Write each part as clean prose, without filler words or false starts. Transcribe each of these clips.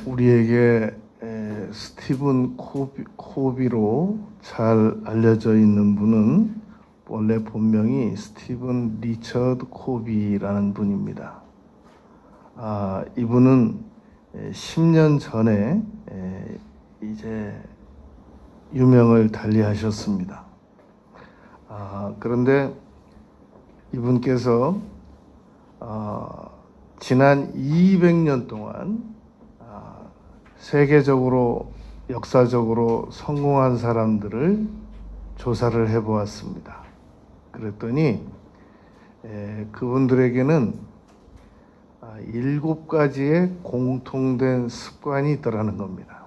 우리에게 스티븐 코비로 잘 알려져 있는 분은 원래 본명이 스티븐 리처드 코비라는 분입니다. 이분은 10년 전에 이제 유명을 달리하셨습니다. 그런데 이분께서 지난 200년 동안 세계적으로 역사적으로 성공한 사람들을 조사를 해보았습니다. 그랬더니 그분들에게는 7가지의 공통된 습관이 있더라는 겁니다.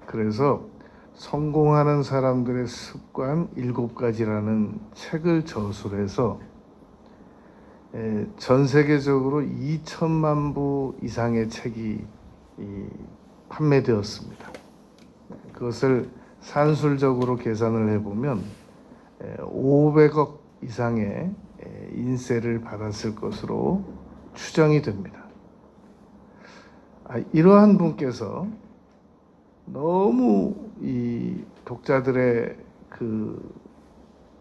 그래서 성공하는 사람들의 습관 7가지라는 책을 저술해서 전 세계적으로 2천만 부 이상의 책이 판매되었습니다. 그것을 산술적으로 계산을 해보면 500억 이상의 인세를 받았을 것으로 추정이 됩니다. 이러한 분께서 너무 이 독자들의 그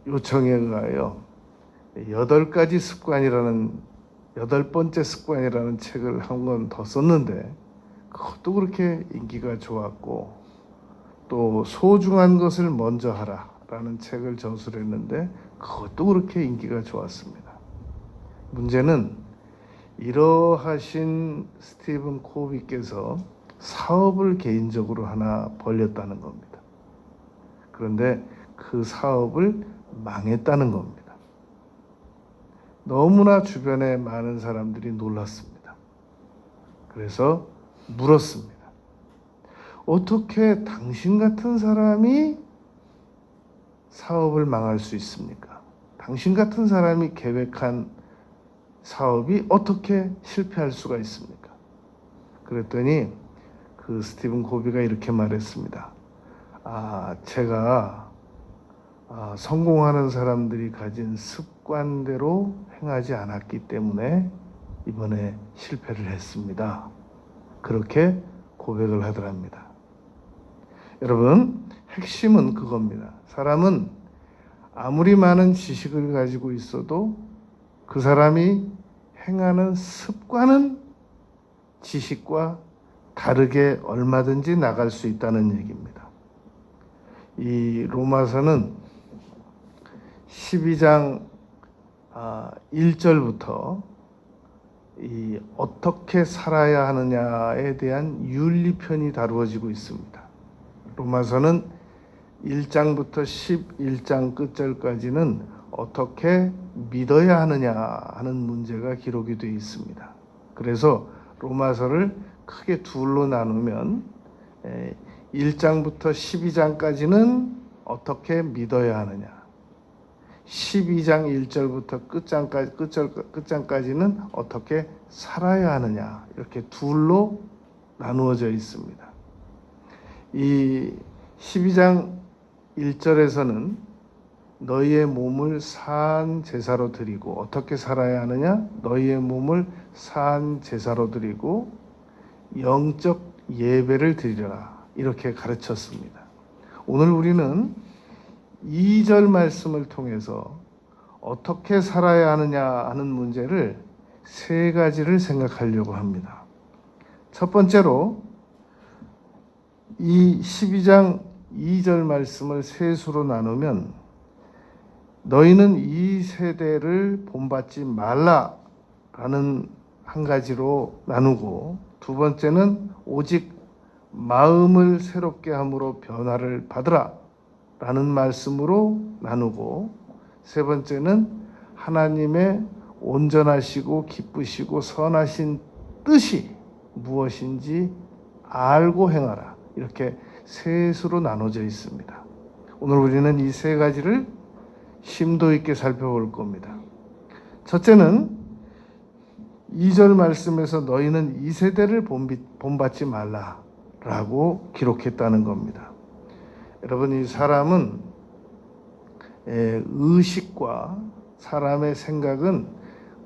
요청에 의하여 8번째 습관이라는 책을 한 권 더 썼는데 그것도 그렇게 인기가 좋았고, 또 소중한 것을 먼저 하라라는 책을 저술했는데 그것도 그렇게 인기가 좋았습니다. 문제는 이러하신 스티븐 코비께서 사업을 개인적으로 하나 벌였다는 겁니다. 그런데 그 사업을 망했다는 겁니다. 너무나 주변에 많은 사람들이 놀랐습니다. 그래서 물었습니다. 어떻게 당신 같은 사람이 사업을 망할 수 있습니까? 당신 같은 사람이 계획한 사업이 어떻게 실패할 수가 있습니까? 그랬더니 그 스티븐 코비가 이렇게 말했습니다. 제가 성공하는 사람들이 가진 습관대로 행하지 않았기 때문에 이번에 실패를 했습니다. 그렇게 고백을 하더랍니다. 여러분, 핵심은 그겁니다. 사람은 아무리 많은 지식을 가지고 있어도 그 사람이 행하는 습관은 지식과 다르게 얼마든지 나갈 수 있다는 얘기입니다. 이 로마서는 12장 1절부터 이 어떻게 살아야 하느냐에 대한 윤리편이 다루어지고 있습니다. 로마서는 1장부터 11장 끝절까지는 어떻게 믿어야 하느냐 하는 문제가 기록이 되어 있습니다. 그래서 로마서를 크게 둘로 나누면 1장부터 12장까지는 어떻게 믿어야 하느냐, 12장 1절부터 끝장까지는 어떻게 살아야 하느냐, 이렇게 둘로 나누어져 있습니다. 이 12장 1절에서는 너희의 몸을 산 제사로 드리고, 어떻게 살아야 하느냐? 너희의 몸을 산 제사로 드리고 영적 예배를 드리라, 이렇게 가르쳤습니다. 오늘 우리는 2절 말씀을 통해서 어떻게 살아야 하느냐 하는 문제를 3가지를 생각하려고 합니다. 첫 번째로 이 12장 2절 말씀을 세수로 나누면 너희는 이 세대를 본받지 말라라는 한 가지로 나누고, 두 번째는 오직 마음을 새롭게 함으로 변화를 받으라 라는 말씀으로 나누고, 세 번째는 하나님의 온전하시고 기쁘시고 선하신 뜻이 무엇인지 알고 행하라, 이렇게 셋으로 나눠져 있습니다. 오늘 우리는 이 3가지를 심도 있게 살펴볼 겁니다. 첫째는 2절 말씀에서 너희는 이 세대를 본받지 말라라고 기록했다는 겁니다. 여러분, 이 사람은 의식과 사람의 생각은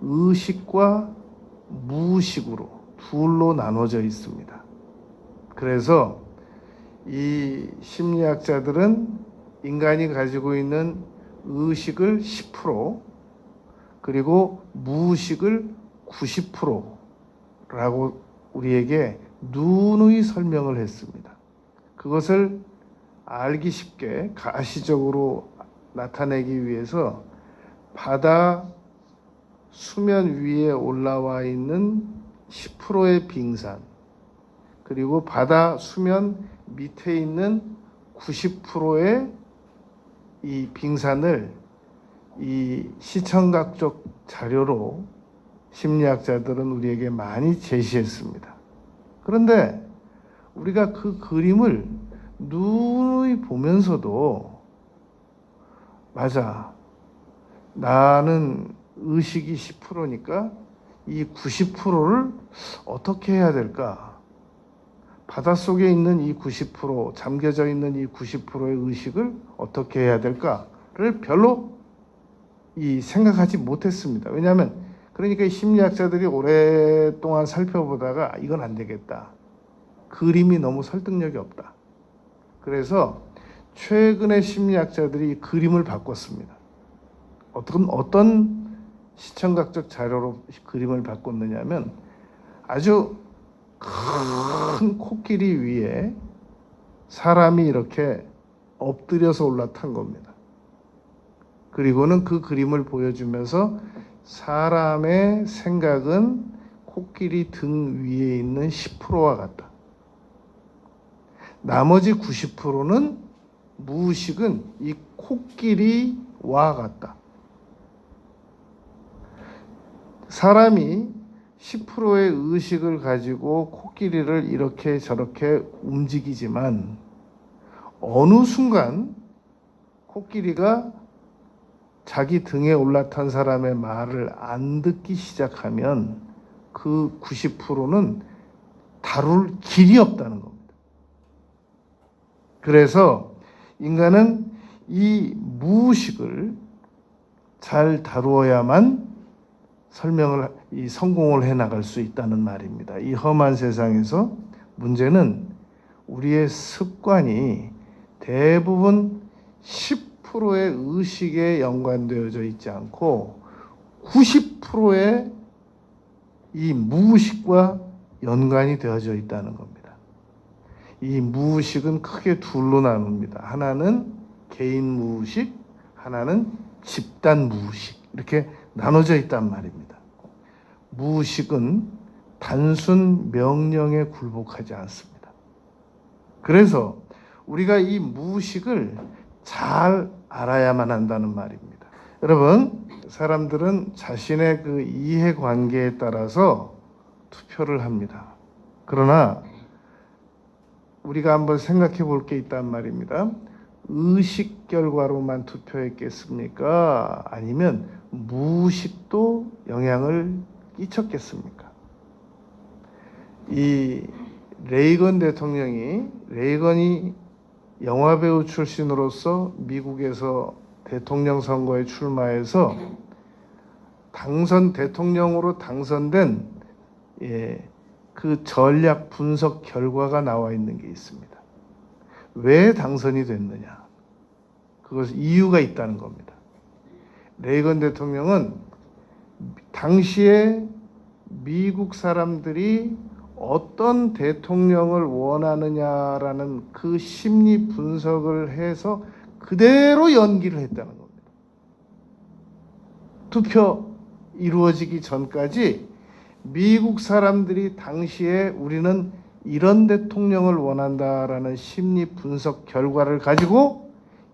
의식과 무의식으로 둘로 나눠져 있습니다. 그래서 이 심리학자들은 인간이 가지고 있는 의식을 10% 그리고 무의식을 90%라고 우리에게 누누이 설명을 했습니다. 그것을 알기 쉽게 가시적으로 나타내기 위해서 바다 수면 위에 올라와 있는 10%의 빙산, 그리고 바다 수면 밑에 있는 90%의 이 빙산을 이 시청각적 자료로 심리학자들은 우리에게 많이 제시했습니다. 그런데 우리가 그 그림을 누누이 보면서도 맞아, 나는 의식이 10%니까 이 90%를 어떻게 해야 될까? 바닷속에 있는 이 90%, 잠겨져 있는 이 90%의 의식을 어떻게 해야 될까를 별로 생각하지 못했습니다. 왜냐하면 그러니까 이 심리학자들이 오랫동안 살펴보다가 이건 안 되겠다. 그림이 너무 설득력이 없다. 그래서 최근에 심리학자들이 그림을 바꿨습니다. 어떤 시청각적 자료로 그림을 바꿨느냐면 아주 큰 코끼리 위에 사람이 이렇게 엎드려서 올라탄 겁니다. 그리고는 그 그림을 보여주면서 사람의 생각은 코끼리 등 위에 있는 10%와 같다. 나머지 90%는 무의식은 이 코끼리와 같다. 사람이 10%의 의식을 가지고 코끼리를 이렇게 저렇게 움직이지만 어느 순간 코끼리가 자기 등에 올라탄 사람의 말을 안 듣기 시작하면 그 90%는 다룰 길이 없다는 겁니다. 그래서 인간은 이 무의식을 잘 다루어야만 성공을 해나갈 수 있다는 말입니다. 이 험한 세상에서 문제는 우리의 습관이 대부분 10%의 의식에 연관되어져 있지 않고 90%의 이 무의식과 연관이 되어져 있다는 겁니다. 이 무의식은 크게 둘로 나눕니다. 하나는 개인 무의식, 하나는 집단 무의식, 이렇게 나눠져 있단 말입니다. 무의식은 단순 명령에 굴복하지 않습니다. 그래서 우리가 이 무의식을 잘 알아야만 한다는 말입니다. 여러분, 사람들은 자신의 그 이해관계에 따라서 투표를 합니다. 그러나 우리가 한번 생각해 볼 게 있단 말입니다. 의식 결과로만 투표했겠습니까? 아니면 무의식도 영향을 끼쳤겠습니까? 이 레이건이 영화배우 출신으로서 미국에서 대통령 선거에 출마해서 대통령으로 당선된 그 전략 분석 결과가 나와 있는 게 있습니다. 왜 당선이 됐느냐? 그것은 이유가 있다는 겁니다. 레이건 대통령은 당시에 미국 사람들이 어떤 대통령을 원하느냐라는 그 심리 분석을 해서 그대로 연기를 했다는 겁니다. 투표 이루어지기 전까지 미국 사람들이 당시에 우리는 이런 대통령을 원한다라는 심리 분석 결과를 가지고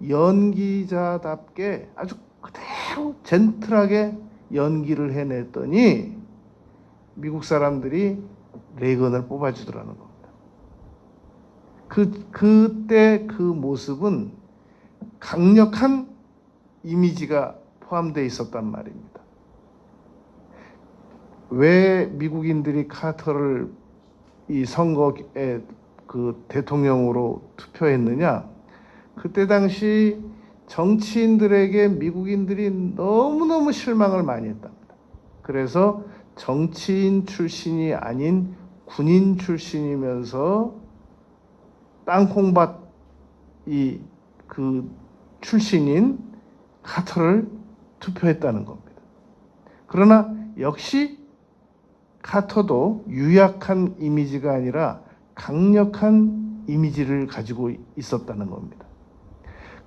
연기자답게 아주 그대로 젠틀하게 연기를 해냈더니 미국 사람들이 레이건을 뽑아주더라는 겁니다. 그때 그 모습은 강력한 이미지가 포함되어 있었단 말입니다. 왜 미국인들이 카터를 이 선거에 그 대통령으로 투표했느냐? 그때 당시 정치인들에게 미국인들이 너무너무 실망을 많이 했답니다. 그래서 정치인 출신이 아닌 군인 출신이면서 땅콩밭 그 출신인 카터를 투표했다는 겁니다. 그러나 역시 카터도 유약한 이미지가 아니라 강력한 이미지를 가지고 있었다는 겁니다.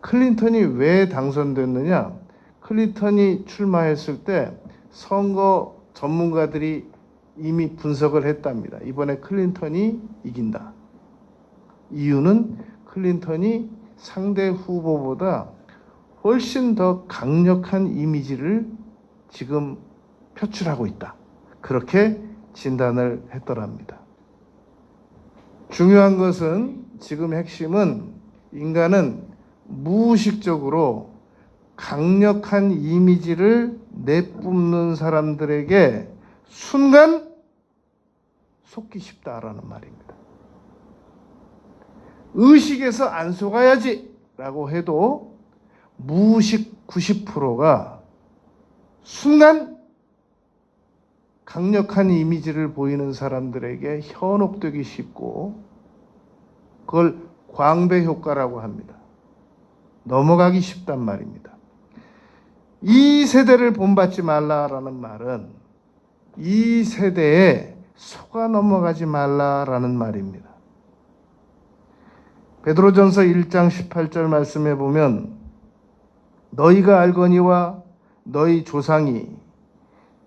클린턴이 왜 당선됐느냐? 클린턴이 출마했을 때 선거 전문가들이 이미 분석을 했답니다. 이번에 클린턴이 이긴다. 이유는 클린턴이 상대 후보보다 훨씬 더 강력한 이미지를 지금 표출하고 있다. 그렇게 진단을 했더랍니다. 중요한 것은 지금 핵심은 인간은 무의식적으로 강력한 이미지를 내뿜는 사람들에게 순간 속기 쉽다라는 말입니다. 의식에서 안 속아야지 라고 해도 무의식 90%가 순간 강력한 이미지를 보이는 사람들에게 현혹되기 쉽고 그걸 광배 효과라고 합니다. 넘어가기 쉽단 말입니다. 이 세대를 본받지 말라라는 말은 이 세대에 속아 넘어가지 말라라는 말입니다. 베드로전서 1장 18절 말씀에 보면 너희가 알거니와 너희 조상이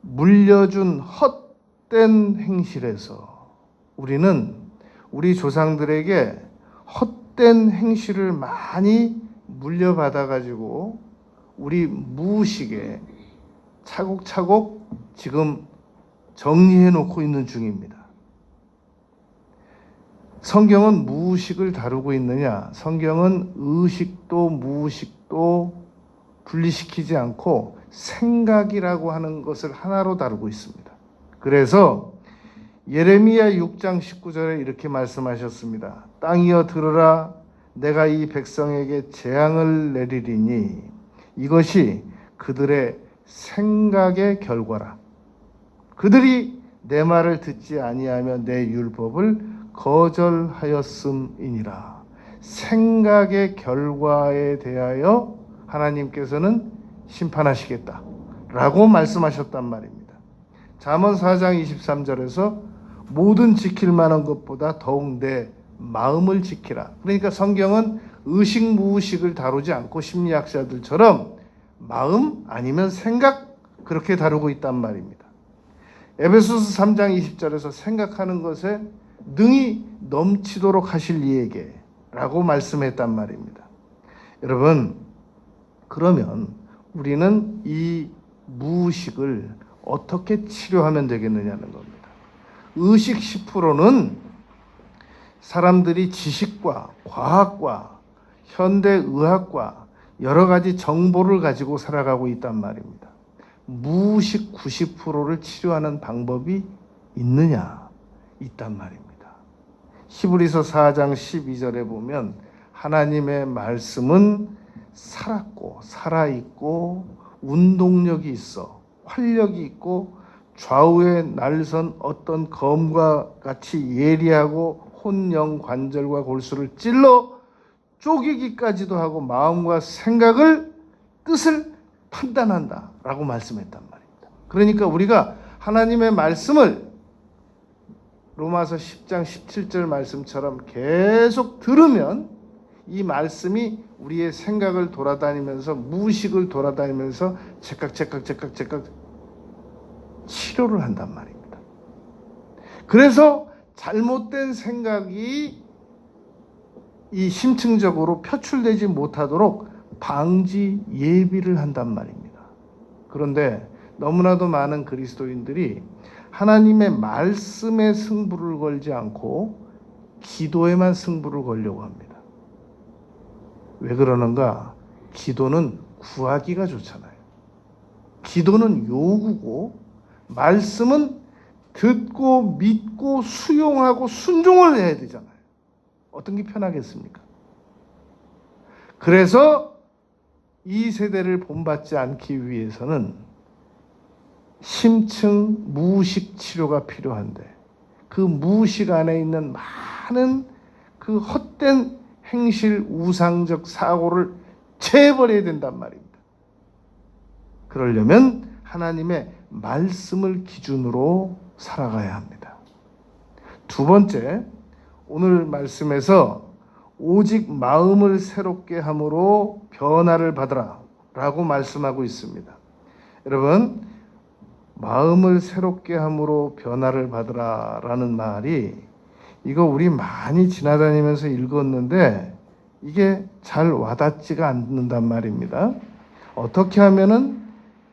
물려준 헛된 행실에서 우리는 우리 조상들에게 헛된 행실을 많이 물려받아가지고 우리 무의식에 차곡차곡 지금 정리해 놓고 있는 중입니다. 성경은 무의식을 다루고 있느냐? 성경은 의식도 무의식도 분리시키지 않고 생각이라고 하는 것을 하나로 다루고 있습니다. 그래서 예레미야 6장 19절에 이렇게 말씀하셨습니다. 땅이여 들으라 내가 이 백성에게 재앙을 내리리니 이것이 그들의 생각의 결과라. 그들이 내 말을 듣지 아니하며 내 율법을 거절하였음이니라. 생각의 결과에 대하여 하나님께서는 심판하시겠다 라고 말씀하셨단 말입니다. 잠언 4장 23절에서 모든 지킬 만한 것보다 더욱 내 마음을 지키라. 그러니까 성경은 의식 무의식을 다루지 않고 심리학자들처럼 마음 아니면 생각 그렇게 다루고 있단 말입니다. 에베소서 3장 20절에서 생각하는 것에 능히 넘치도록 하실 이에게 라고 말씀했단 말입니다. 여러분, 그러면 우리는 이 무의식을 어떻게 치료하면 되겠느냐는 겁니다. 의식 10%는 사람들이 지식과 과학과 현대의학과 여러 가지 정보를 가지고 살아가고 있단 말입니다. 무의식 90%를 치료하는 방법이 있느냐? 있단 말입니다. 히브리서 4장 12절에 보면 하나님의 말씀은 살았고 살아있고 운동력이 있어 활력이 있고 좌우에 날선 어떤 검과 같이 예리하고 혼영 관절과 골수를 찔러 쪼개기까지도 하고 마음과 생각을 뜻을 판단한다 라고 말씀했단 말입니다. 그러니까 우리가 하나님의 말씀을 로마서 10장 17절 말씀처럼 계속 들으면 이 말씀이 우리의 생각을 돌아다니면서 무의식을 돌아다니면서 제깍 치료를 한단 말입니다. 그래서 잘못된 생각이 이 심층적으로 표출되지 못하도록 방지 예비를 한단 말입니다. 그런데 너무나도 많은 그리스도인들이 하나님의 말씀에 승부를 걸지 않고 기도에만 승부를 걸려고 합니다. 왜 그러는가? 기도는 구하기가 좋잖아요. 기도는 요구고 말씀은 듣고 믿고 수용하고 순종을 해야 되잖아요. 어떤 게 편하겠습니까? 그래서 이 세대를 본받지 않기 위해서는 심층 무의식 치료가 필요한데 그 무의식 안에 있는 많은 그 헛된 행실 우상적 사고를 제해버려야 된단 말입니다. 그러려면 하나님의 말씀을 기준으로 살아가야 합니다. 두 번째, 오늘 말씀에서 오직 마음을 새롭게 함으로 변화를 받으라 라고 말씀하고 있습니다. 여러분, 마음을 새롭게 함으로 변화를 받으라 라는 말이, 이거 우리 많이 지나다니면서 읽었는데 이게 잘 와닿지가 않는단 말입니다. 어떻게 하면은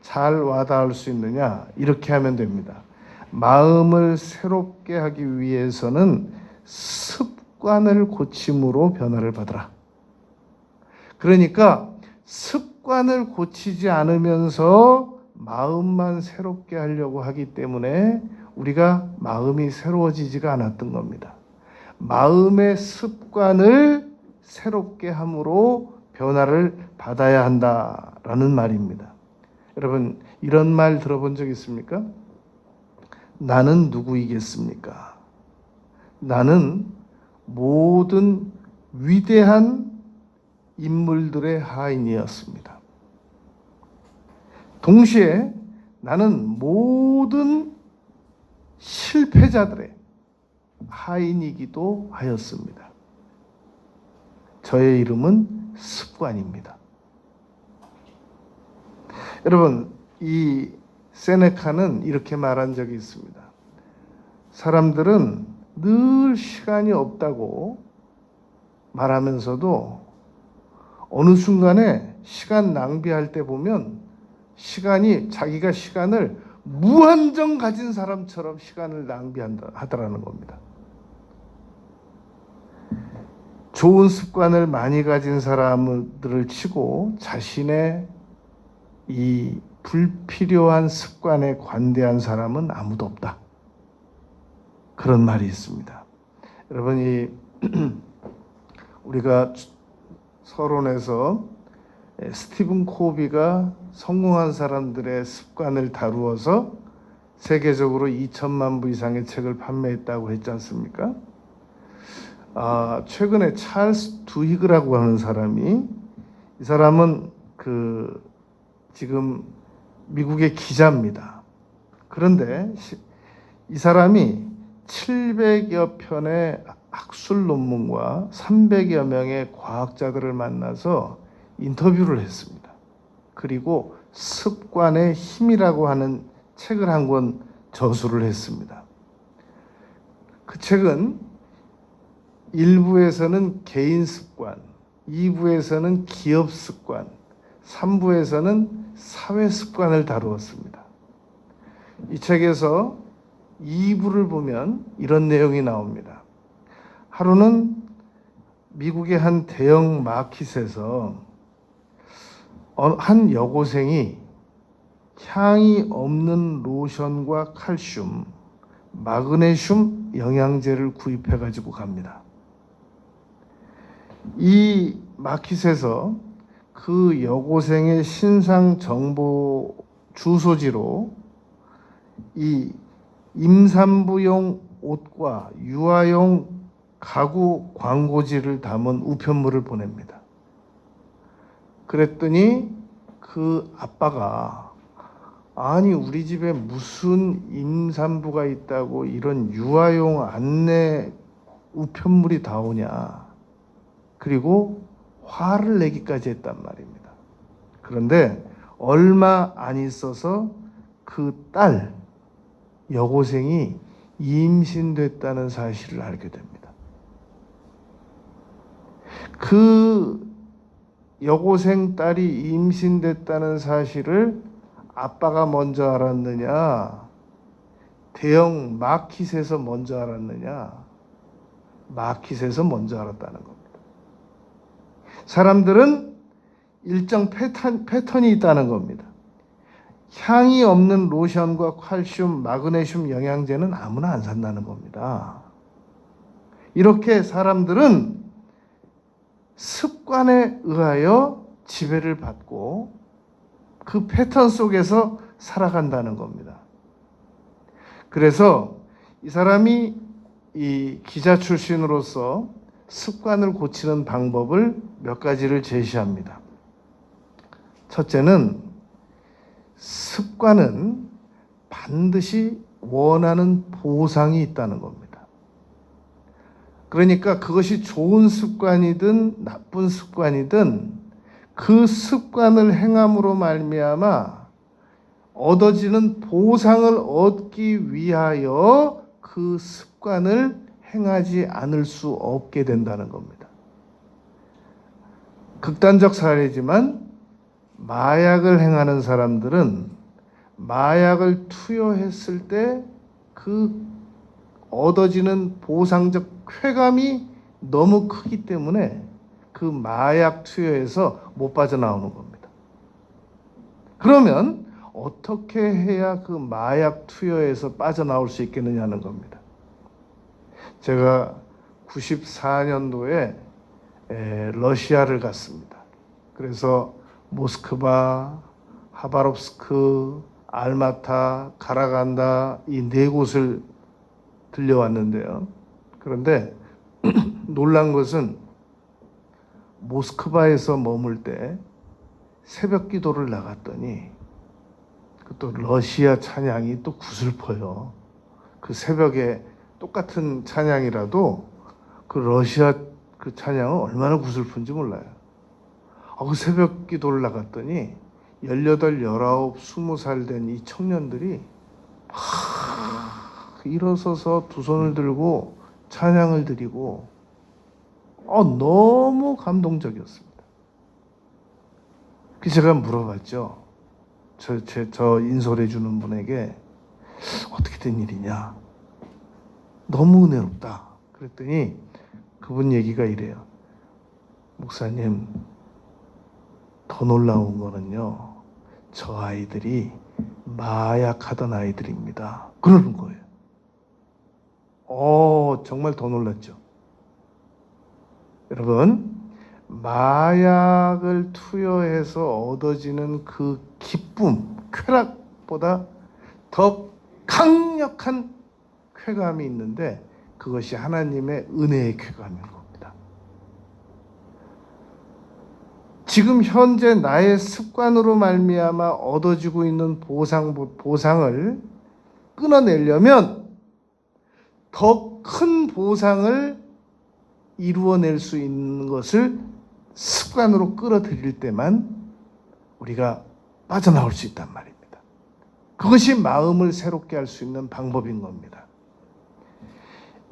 잘 와닿을 수 있느냐? 이렇게 하면 됩니다. 마음을 새롭게 하기 위해서는 습관을 고침으로 변화를 받으라. 그러니까 습관을 고치지 않으면서 마음만 새롭게 하려고 하기 때문에 우리가 마음이 새로워지지가 않았던 겁니다. 마음의 습관을 새롭게 함으로 변화를 받아야 한다라는 말입니다. 여러분, 이런 말 들어본 적 있습니까? 나는 누구이겠습니까? 나는 모든 위대한 인물들의 하인이었습니다. 동시에 나는 모든 실패자들의 하인이기도 하였습니다. 저의 이름은 습관입니다. 여러분, 이 세네카는 이렇게 말한 적이 있습니다. 사람들은 늘 시간이 없다고 말하면서도 어느 순간에 시간 낭비할 때 보면 자기가 시간을 무한정 가진 사람처럼 시간을 낭비하더라는 겁니다. 좋은 습관을 많이 가진 사람들을 치고 자신의 이 불필요한 습관에 관대한 사람은 아무도 없다. 그런 말이 있습니다. 여러분, 우리가 서론에서 스티븐 코비가 성공한 사람들의 습관을 다루어서 세계적으로 2천만 부 이상의 책을 판매했다고 했지 않습니까? 최근에 찰스 두히그라고 하는 사람이, 이 사람은 지금 미국의 기자입니다. 그런데 이 사람이 700여 편의 학술 논문과 300여 명의 과학자들을 만나서 인터뷰를 했습니다. 그리고 습관의 힘이라고 하는 책을 한 권 저술을 했습니다. 그 책은 1부에서는 개인 습관, 2부에서는 기업 습관, 3부에서는 사회 습관을 다루었습니다. 이 책에서 2부를 보면 이런 내용이 나옵니다. 하루는 미국의 한 대형 마켓에서 한 여고생이 향이 없는 로션과 칼슘, 마그네슘 영양제를 구입해 가지고 갑니다. 이 마켓에서 그 여고생의 신상 정보 주소지로 이 임산부용 옷과 유아용 가구 광고지를 담은 우편물을 보냅니다. 그랬더니 그 아빠가, 아니 우리 집에 무슨 임산부가 있다고 이런 유아용 안내 우편물이 다 오냐, 그리고 화를 내기까지 했단 말입니다. 그런데 얼마 안 있어서 그 딸 여고생이 임신됐다는 사실을 알게 됩니다. 그 여고생 딸이 임신됐다는 사실을 아빠가 먼저 알았느냐, 대형 마켓에서 먼저 알았느냐? 마켓에서 먼저 알았다는 겁니다. 사람들은 일정 패턴이 있다는 겁니다. 향이 없는 로션과 칼슘, 마그네슘 영양제는 아무나 안 산다는 겁니다. 이렇게 사람들은 습관에 의하여 지배를 받고 그 패턴 속에서 살아간다는 겁니다. 그래서 이 사람이 이 기자 출신으로서 습관을 고치는 방법을 몇 가지를 제시합니다. 첫째는 습관은 반드시 원하는 보상이 있다는 겁니다. 그러니까 그것이 좋은 습관이든 나쁜 습관이든 그 습관을 행함으로 말미암아 얻어지는 보상을 얻기 위하여 그 습관을 행하지 않을 수 없게 된다는 겁니다. 극단적 사례지만 마약을 행하는 사람들은 마약을 투여했을 때 그 얻어지는 보상적 쾌감이 너무 크기 때문에 그 마약 투여에서 못 빠져나오는 겁니다. 그러면 어떻게 해야 그 마약 투여에서 빠져나올 수 있겠느냐는 겁니다. 제가 94년도에 러시아를 갔습니다. 그래서 모스크바, 하바롭스크, 알마타, 가라간다 이 네 곳을 들려왔는데요. 그런데 놀란 것은 모스크바에서 머물 때 새벽 기도를 나갔더니 또 러시아 찬양이 또 구슬퍼요. 그 새벽에 똑같은 찬양이라도 그 러시아 그 찬양은 얼마나 구슬픈지 몰라요. 그 새벽 기도를 나갔더니 18, 19, 20살 된 이 청년들이 일어서서 두 손을 들고 찬양을 드리고 너무 감동적이었습니다. 그래서 제가 물어봤죠. 저 인솔해 주는 분에게 어떻게 된 일이냐. 너무 은혜롭다. 그랬더니 그분 얘기가 이래요. 목사님, 더 놀라운 거는요. 저 아이들이 마약하던 아이들입니다. 그러는 거예요. 정말 더 놀랐죠. 여러분, 마약을 투여해서 얻어지는 그 기쁨, 쾌락보다 더 강력한 쾌감이 있는데 그것이 하나님의 은혜의 쾌감인 겁니다. 지금 현재 나의 습관으로 말미암아 얻어지고 있는 보상을 끊어내려면 더 큰 보상을 이루어낼 수 있는 것을 습관으로 끌어들일 때만 우리가 빠져나올 수 있단 말입니다. 그것이 마음을 새롭게 할 수 있는 방법인 겁니다.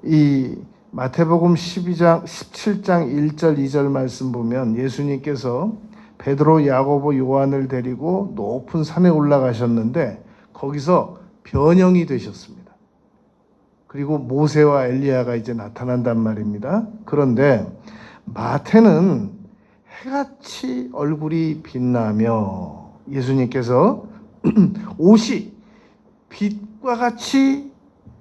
이 마태복음 17장 1절 2절 말씀 보면 예수님께서 베드로, 야고보, 요한을 데리고 높은 산에 올라가셨는데 거기서 변형이 되셨습니다. 그리고 모세와 엘리야가 이제 나타난단 말입니다. 그런데 마태는 해같이 얼굴이 빛나며 예수님께서 옷이 빛과 같이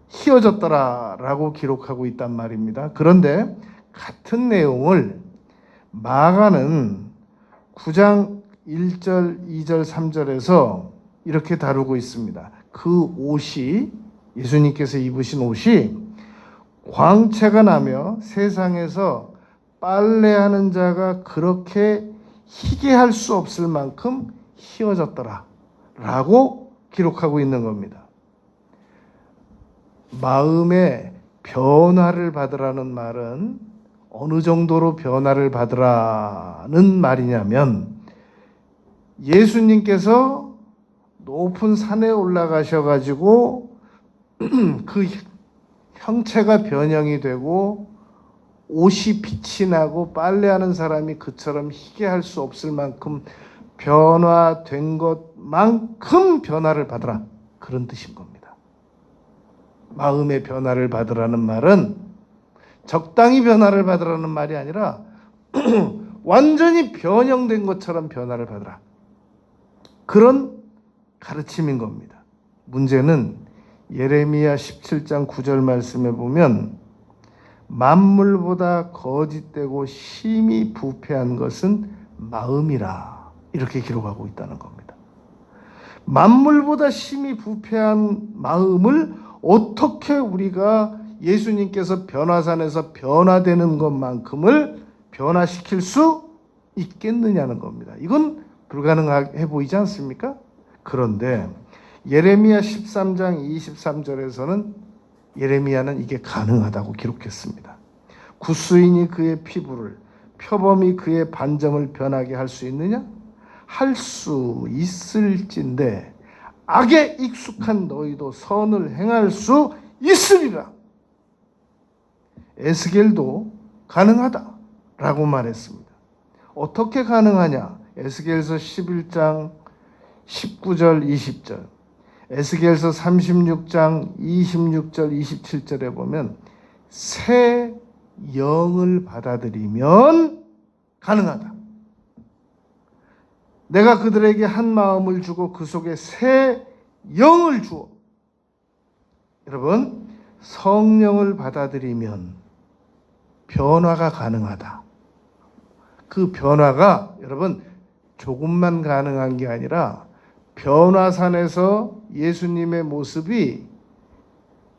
희어졌더라라고 기록하고 있단 말입니다. 그런데 같은 내용을 마가는 9장 1절, 2절, 3절에서 이렇게 다루고 있습니다. 그 옷이 예수님께서 입으신 옷이 광채가 나며 세상에서 빨래하는 자가 그렇게 희게 할 수 없을 만큼 희어졌더라 라고 기록하고 있는 겁니다. 마음의 변화를 받으라는 말은 어느 정도로 변화를 받으라는 말이냐면 예수님께서 높은 산에 올라가셔가지고 그 형체가 변형이 되고 옷이 빛이 나고 빨래하는 사람이 그처럼 희게 할 수 없을 만큼 변화된 것만큼 변화를 받으라. 그런 뜻인 겁니다. 마음의 변화를 받으라는 말은 적당히 변화를 받으라는 말이 아니라 완전히 변형된 것처럼 변화를 받으라. 그런 가르침인 겁니다. 문제는 예레미야 17장 9절 말씀에 보면 만물보다 거짓되고 심히 부패한 것은 마음이라 이렇게 기록하고 있다는 겁니다. 만물보다 심히 부패한 마음을 어떻게 우리가 예수님께서 변화산에서 변화되는 것만큼을 변화시킬 수 있겠느냐는 겁니다. 이건 불가능해 보이지 않습니까? 그런데 예레미야 13장 23절에서는 예레미야는 이게 가능하다고 기록했습니다. 구스인이 그의 피부를, 표범이 그의 반점을 변하게 할 수 있느냐? 할 수 있을진데 악에 익숙한 너희도 선을 행할 수 있으리라. 에스겔도 가능하다라고 말했습니다. 어떻게 가능하냐? 에스겔서 11장 19절 20절, 에스겔서 36장 26절 27절에 보면 새 영을 받아들이면 가능하다. 내가 그들에게 한 마음을 주고 그 속에 새 영을 주어. 여러분, 성령을 받아들이면 변화가 가능하다. 그 변화가 여러분 조금만 가능한 게 아니라 변화산에서 예수님의 모습이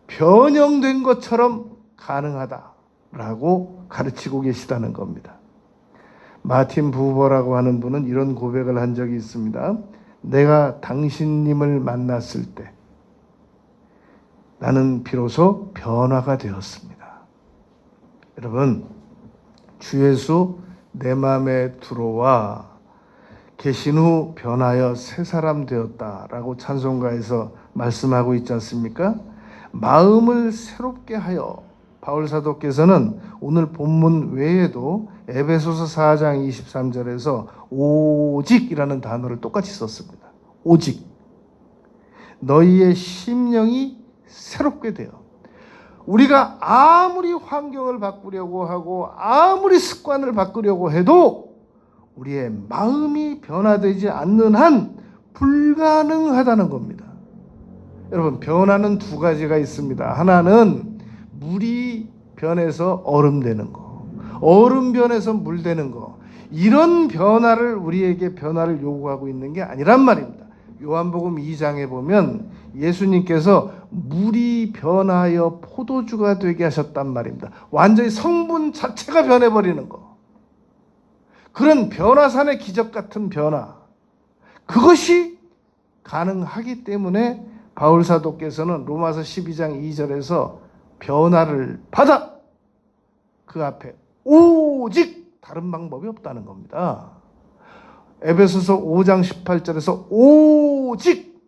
변형된 것처럼 가능하다라고 가르치고 계시다는 겁니다. 마틴 부버라고 하는 분은 이런 고백을 한 적이 있습니다. 내가 당신님을 만났을 때 나는 비로소 변화가 되었습니다. 여러분, 주 예수 내 마음에 들어와 계신 후 변하여 새 사람 되었다라고 찬송가에서 말씀하고 있지 않습니까? 마음을 새롭게 하여, 바울 사도께서는 오늘 본문 외에도 에베소서 4장 23절에서 오직이라는 단어를 똑같이 썼습니다. 오직 너희의 심령이 새롭게 되어. 우리가 아무리 환경을 바꾸려고 하고 아무리 습관을 바꾸려고 해도 우리의 마음이 변화되지 않는 한 불가능하다는 겁니다. 여러분, 변화는 두 가지가 있습니다. 하나는 물이 변해서 얼음 되는 거, 얼음 변해서 물 되는 거. 이런 변화를 우리에게 변화를 요구하고 있는 게 아니란 말입니다. 요한복음 2장에 보면 예수님께서 물이 변하여 포도주가 되게 하셨단 말입니다. 완전히 성분 자체가 변해버리는 거. 그런 변화산의 기적 같은 변화, 그것이 가능하기 때문에 바울 사도께서는 로마서 12장 2절에서 변화를 받아 그 앞에 오직 다른 방법이 없다는 겁니다. 에베소서 5장 18절에서 오직,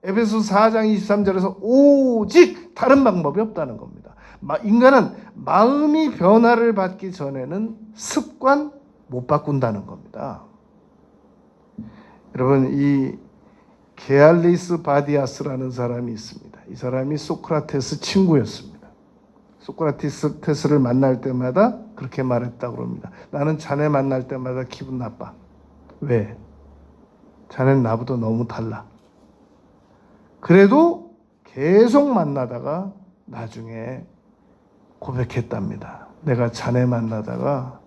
에베소서 4장 23절에서 오직 다른 방법이 없다는 겁니다. 인간은 마음이 변화를 받기 전에는 습관 못 바꾼다는 겁니다. 여러분, 이 게알리스 바디아스라는 사람이 있습니다. 이 사람이 소크라테스 친구였습니다. 소크라테스를 만날 때마다 그렇게 말했다고 합니다. 나는 자네 만날 때마다 기분 나빠. 왜? 자네는 나보다 너무 달라. 그래도 계속 만나다가 나중에 고백했답니다. 내가 자네 만나다가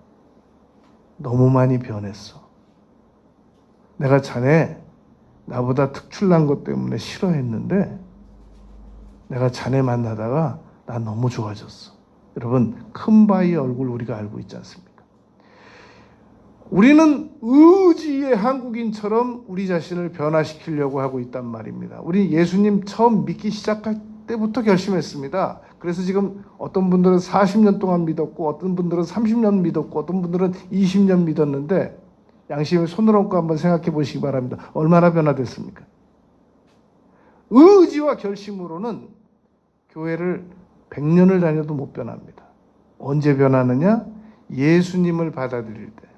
너무 많이 변했어. 내가 자네 나보다 특출난 것 때문에 싫어했는데 내가 자네 만나다가 나 너무 좋아졌어. 여러분, 큰 바위 얼굴 우리가 알고 있지 않습니까? 우리는 의지의 한국인처럼 우리 자신을 변화시키려고 하고 있단 말입니다. 우리 예수님 처음 믿기 시작할 때부터 결심했습니다. 그래서 지금 어떤 분들은 40년 동안 믿었고 어떤 분들은 30년 믿었고 어떤 분들은 20년 믿었는데 양심에 손을 얹고 한번 생각해 보시기 바랍니다. 얼마나 변화됐습니까? 의지와 결심으로는 교회를 100년을 다녀도 못 변합니다. 언제 변하느냐? 예수님을 받아들일 때,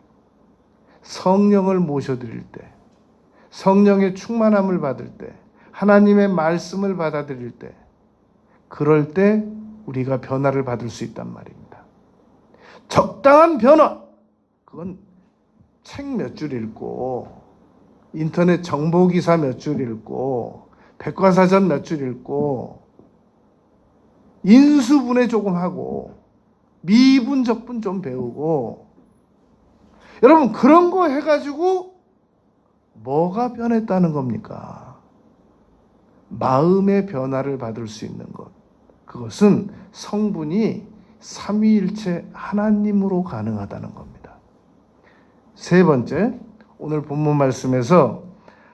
성령을 모셔드릴 때, 성령의 충만함을 받을 때, 하나님의 말씀을 받아들일 때, 그럴 때 우리가 변화를 받을 수 있단 말입니다. 적당한 변화, 그건 책 몇 줄 읽고 인터넷 정보기사 몇 줄 읽고 백과사전 몇 줄 읽고 인수분해 조금 하고 미분 적분 좀 배우고, 여러분 그런 거 해가지고 뭐가 변했다는 겁니까? 마음의 변화를 받을 수 있는 것, 그것은 성분이 삼위일체 하나님으로 가능하다는 겁니다. 세 번째, 오늘 본문 말씀에서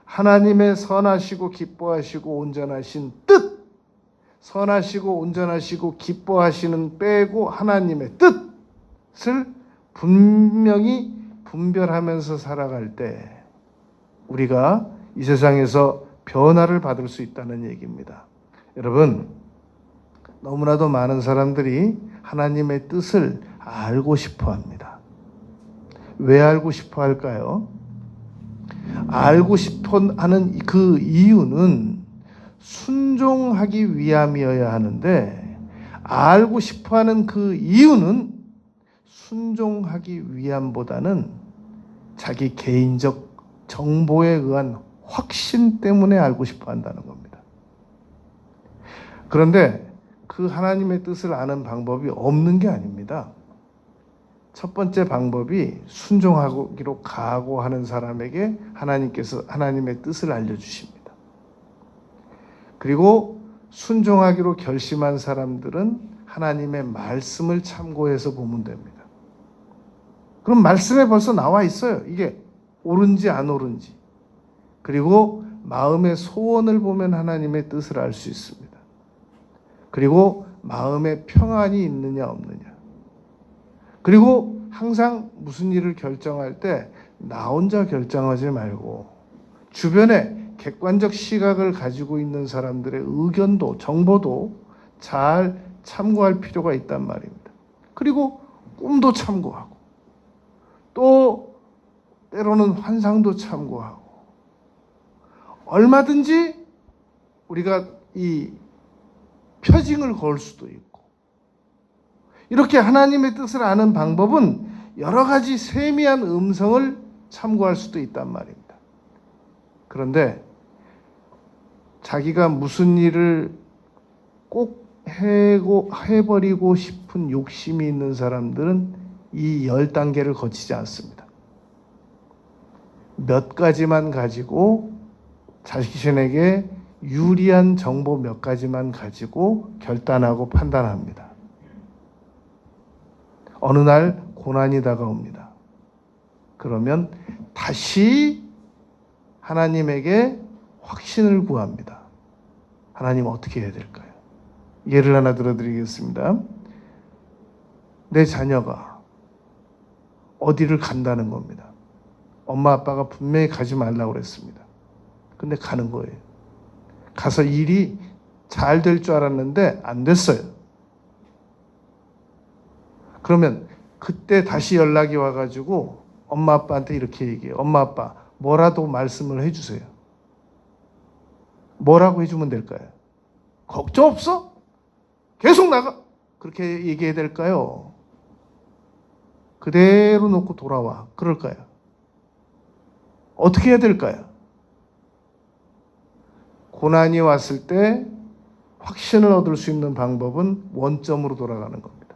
하나님의 선하시고 기뻐하시고 온전하신 뜻, 선하시고 온전하시고 기뻐하시는 빼고 하나님의 뜻을 분명히 분별하면서 살아갈 때 우리가 이 세상에서 변화를 받을 수 있다는 얘기입니다. 여러분, 너무나도 많은 사람들이 하나님의 뜻을 알고 싶어 합니다. 왜 알고 싶어 할까요? 알고 싶어 하는 그 이유는 순종하기 위함이어야 하는데, 알고 싶어 하는 그 이유는 순종하기 위함보다는 자기 개인적 정보에 의한 확신 때문에 알고 싶어 한다는 겁니다. 그런데 그 하나님의 뜻을 아는 방법이 없는 게 아닙니다. 첫 번째 방법이 순종하기로 각오하는 사람에게 하나님께서 하나님의 뜻을 알려주십니다. 그리고 순종하기로 결심한 사람들은 하나님의 말씀을 참고해서 보면 됩니다. 그럼 말씀에 벌써 나와 있어요. 이게 옳은지 안 옳은지. 그리고 마음의 소원을 보면 하나님의 뜻을 알 수 있습니다. 그리고 마음에 평안이 있느냐 없느냐. 그리고 항상 무슨 일을 결정할 때 나 혼자 결정하지 말고 주변에 객관적 시각을 가지고 있는 사람들의 의견도 정보도 잘 참고할 필요가 있단 말입니다. 그리고 꿈도 참고하고 또 때로는 환상도 참고하고 얼마든지 우리가 이 표징을 걸 수도 있고 이렇게 하나님의 뜻을 아는 방법은 여러 가지 세미한 음성을 참고할 수도 있단 말입니다. 그런데 자기가 무슨 일을 꼭 해버리고 싶은 욕심이 있는 사람들은 이 10단계를 거치지 않습니다. 몇 가지만 가지고 자신에게 유리한 정보 몇 가지만 가지고 결단하고 판단합니다. 어느 날 고난이 다가옵니다. 그러면 다시 하나님에게 확신을 구합니다. 하나님 어떻게 해야 될까요? 예를 하나 들어드리겠습니다. 내 자녀가 어디를 간다는 겁니다. 엄마 아빠가 분명히 가지 말라고 그랬습니다. 근데 가는 거예요. 가서 일이 잘 될 줄 알았는데 안 됐어요. 그러면 그때 다시 연락이 와가지고 엄마 아빠한테 이렇게 얘기해요. 엄마 아빠 뭐라도 말씀을 해주세요. 뭐라고 해주면 될까요? 걱정 없어? 계속 나가. 그렇게 얘기해야 될까요? 그대로 놓고 돌아와. 그럴까요? 어떻게 해야 될까요? 고난이 왔을 때 확신을 얻을 수 있는 방법은 원점으로 돌아가는 겁니다.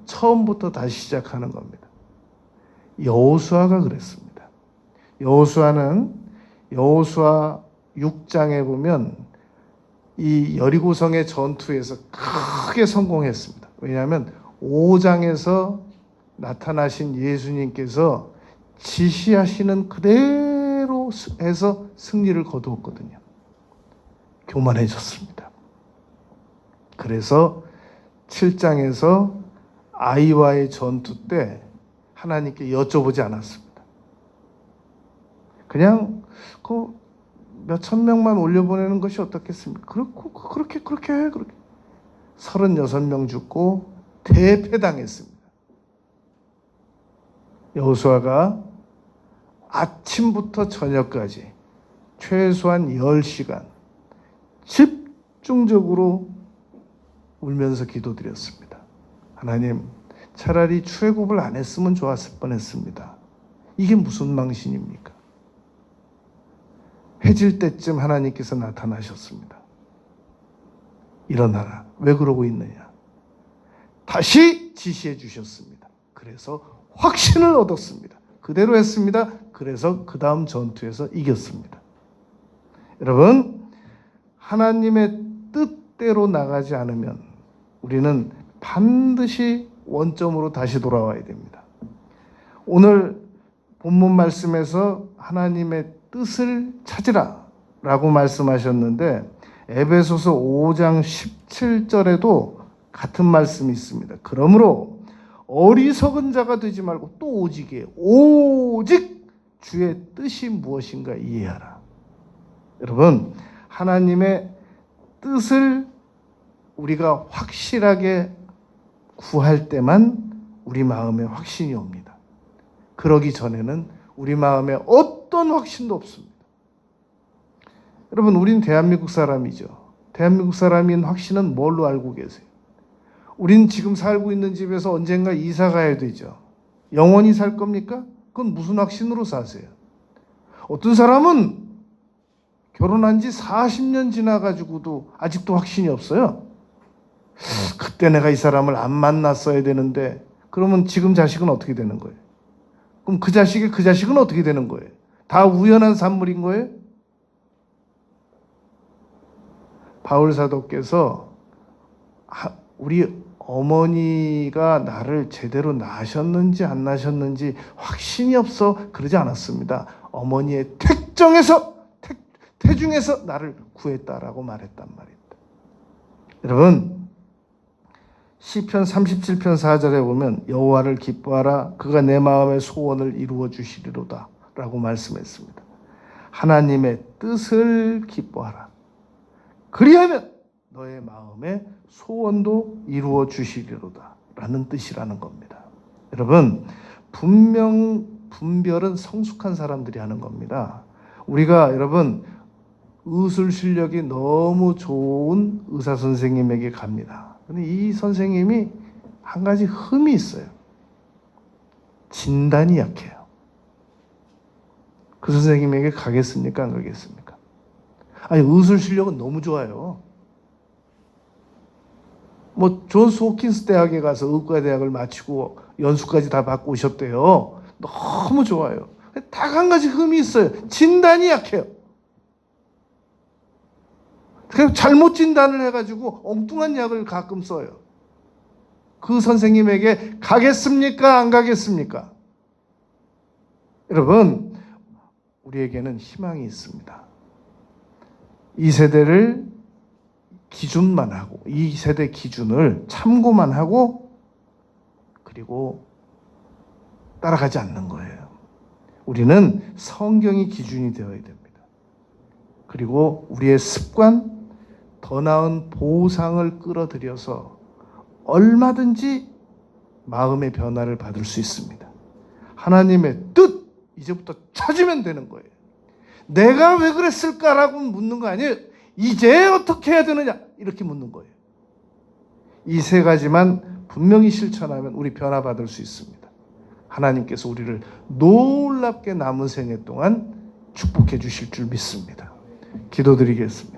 처음부터 다시 시작하는 겁니다. 여호수아가 그랬습니다. 여호수아 6장에 보면 이 여리고성의 전투에서 크게 성공했습니다. 왜냐하면 5장에서 나타나신 예수님께서 지시하시는 그대로 해서 승리를 거두었거든요. 교만해졌습니다. 그래서 7장에서 아이와의 전투 때 하나님께 여쭤보지 않았습니다. 그냥 그 몇천 명만 올려보내는 것이 어떻겠습니까? 그렇게 36명 죽고 대패당했습니다. 여호수아가 아침부터 저녁까지 최소한 10시간 집중적으로 울면서 기도드렸습니다. 하나님, 차라리 출애굽을 안 했으면 좋았을 뻔했습니다. 이게 무슨 망신입니까? 해질 때쯤 하나님께서 나타나셨습니다. 일어나라. 왜 그러고 있느냐? 다시 지시해 주셨습니다. 그래서 확신을 얻었습니다. 그대로 했습니다. 그래서 그 다음 전투에서 이겼습니다. 여러분, 하나님의 뜻대로 나가지 않으면 우리는 반드시 원점으로 다시 돌아와야 됩니다. 오늘 본문 말씀에서 하나님의 뜻을 찾으라 라고 말씀하셨는데 에베소서 5장 17절에도 같은 말씀이 있습니다. 그러므로 어리석은 자가 되지 말고 또 오직이에요. 오직 주의 뜻이 무엇인가 이해하라. 여러분, 하나님의 뜻을 우리가 확실하게 구할 때만 우리 마음에 확신이 옵니다. 그러기 전에는 우리 마음에 어떤 확신도 없습니다. 여러분, 우린 대한민국 사람이죠. 대한민국 사람인 확신은 뭘로 알고 계세요? 우린 지금 살고 있는 집에서 언젠가 이사 가야 되죠. 영원히 살 겁니까? 그건 무슨 확신으로 사세요? 어떤 사람은 결혼한 지 40년 지나가지고도 아직도 확신이 없어요. 그때 내가 이 사람을 안 만났어야 되는데, 그러면 지금 자식은 어떻게 되는 거예요? 그럼 그 자식은 어떻게 되는 거예요? 다 우연한 산물인 거예요? 바울 사도께서 우리 어머니가 나를 제대로 낳으셨는지 안 낳으셨는지 확신이 없어 그러지 않았습니다. 어머니의 태중에서 나를 구했다라고 말했단 말입니다. 여러분, 시편 37편 4절에 보면 여호와를 기뻐하라 그가 내 마음의 소원을 이루어 주시리로다 라고 말씀했습니다. 하나님의 뜻을 기뻐하라. 그리하면 너의 마음의 소원도 이루어 주시리로다 라는 뜻이라는 겁니다. 여러분, 분별은 성숙한 사람들이 하는 겁니다. 우리가 여러분 의술 실력이 너무 좋은 의사 선생님에게 갑니다. 근데 이 선생님이 한 가지 흠이 있어요. 진단이 약해요. 그 선생님에게 가겠습니까? 안 가겠습니까? 아니, 의술 실력은 너무 좋아요. 뭐 존스 호킨스 대학에 가서 의과대학을 마치고 연수까지 다 받고 오셨대요. 너무 좋아요. 딱 한 가지 흠이 있어요. 진단이 약해요. 그래서 잘못 진단을 해가지고 엉뚱한 약을 가끔 써요. 그 선생님에게 가겠습니까? 안 가겠습니까? 여러분, 우리에게는 희망이 있습니다. 이 세대를 기준만 하고, 이 세대 기준을 참고만 하고, 그리고 따라가지 않는 거예요. 우리는 성경이 기준이 되어야 됩니다. 그리고 우리의 습관, 더 나은 보상을 끌어들여서 얼마든지 마음의 변화를 받을 수 있습니다. 하나님의 뜻, 이제부터 찾으면 되는 거예요. 내가 왜 그랬을까라고 묻는 거 아니에요. 이제 어떻게 해야 되느냐 이렇게 묻는 거예요. 이 세 가지만 분명히 실천하면 우리 변화받을 수 있습니다. 하나님께서 우리를 놀랍게 남은 생애 동안 축복해 주실 줄 믿습니다. 기도드리겠습니다.